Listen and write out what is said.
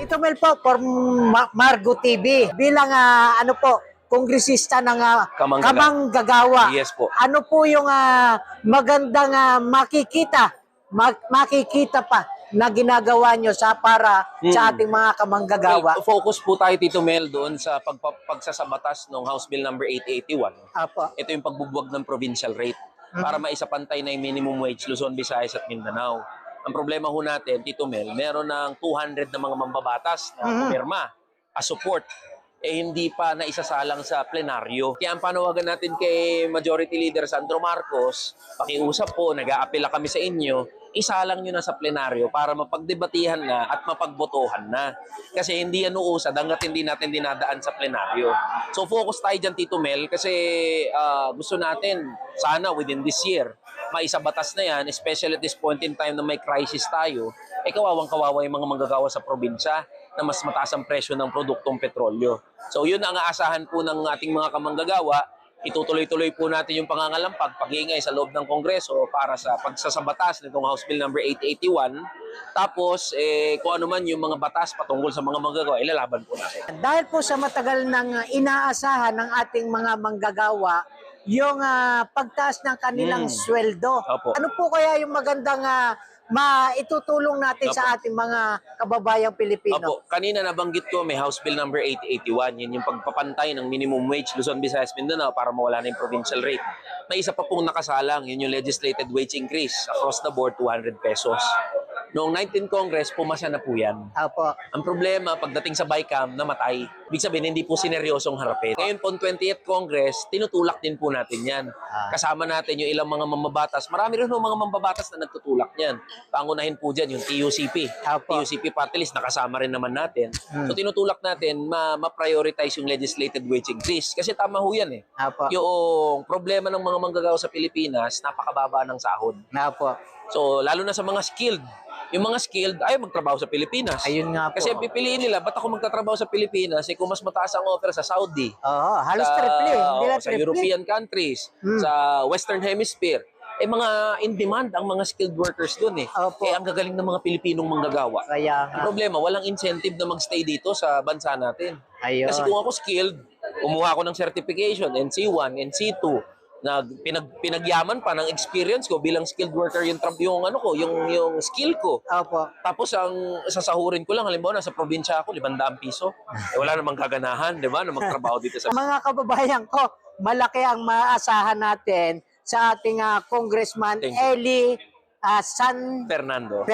Tito Mel po, for Margo TV. Bilang ano po, kongresista ng Kamanggagawa. Yes po. Ano po yung magandang makikita pa na ginagawa nyo para sa ating mga kamanggagawa? Well, focus po tayo, Tito Mel, doon sa pagsasabatas ng House Bill number 881. Apo. Ito yung pagbubuwag ng provincial rate para maisapantay na yung minimum wage Luzon, Visayas at Mindanao. Ang problema ho natin, Tito Mel, meron ng 200 na mga mambabatas na pumirma as support. Hindi pa naisasalang sa plenaryo. Kaya ang panawagan natin kay Majority Leader Sandro Marcos, pakiusap po, nag-aapela kami sa inyo, isalang nyo na sa plenaryo para mapagdebatihan na at mapagbotohan na. Kasi hindi yan uusad hanggat hindi natin dinadaan sa plenaryo. So focus tayo dyan, Tito Mel, kasi gusto natin, sana within this year, maisabatas na yan, especially at this point in time na may crisis tayo, kawawang-kawawa yung mga manggagawa sa probinsya na mas mataas ang presyo ng produktong petrolyo. So yun ang aasahan po ng ating mga kamanggagawa. Itutuloy-tuloy po natin yung pangangalampag, pag-iingay sa loob ng Kongreso para sa pagsasabatas nitong House Bill number 881. Tapos, kung ano man yung mga batas patungkol sa mga manggagawa, ilalaban po natin. Dahil po sa matagal nang inaasahan ng ating mga manggagawa, yung pagtaas ng kanilang sweldo. Opo. Ano po kaya yung magandang maitutulong natin sa ating mga kababayang Pilipino? Opo, kanina nabanggit ko may House Bill number 881. Yan yung pagpapantay ng minimum wage Luzon, Visayas, Mindanao para mawala na yung provincial rate. May isa pa pong nakasalang, yun yung legislated wage increase across the board, 200 pesos. Noong 19th Congress, pumasa na po yan. Opo. Ang problema, pagdating sa BICAM, namatay. Ibig sabihin, hindi po sineryosong harapin. Ngayon po, 20th Congress, tinutulak din po natin yan. Kasama natin yung ilang mga mambabatas. Marami rin mga mambabatas na nagtutulak niyan. Pangunahin po dyan yung TUCP. Opo. TUCP party list, nakasama rin naman natin. So tinutulak natin, ma-prioritize yung legislated wage increase. Kasi tama ho yan eh. Opo. Yung problema ng mga manggagawa sa Pilipinas, napakababa ng sahod. Opo. So, lalo na sa mga skilled. Yung mga skilled, ayaw magtrabaho sa Pilipinas. Ayun nga po. Kasi pipiliin nila, ba't ako magtatrabaho sa Pilipinas? Kung mas mataas ang offer sa Saudi. Oo, halos triple. Hindi lang Sa triple. European countries, sa Western Hemisphere. Mga in-demand ang mga skilled workers dun eh. Opo. Ang gagaling ng mga Pilipinong manggagawa. Kaya Ang problema, walang incentive na magstay dito sa bansa natin. Ayun. Kasi kung ako skilled, kumuha ako ng certification, NC1, NC2, pinagyaman pa ng experience ko bilang skilled worker yung skill ko. Opo. Tapos ang sasahurin ko lang, halimbawa nasa probinsya ako, 500 piso. Wala namang gaganahan, di ba, na magtrabaho dito sa... Mga kababayan ko, malaki ang maasahan natin sa ating Congressman Eli San Fernando.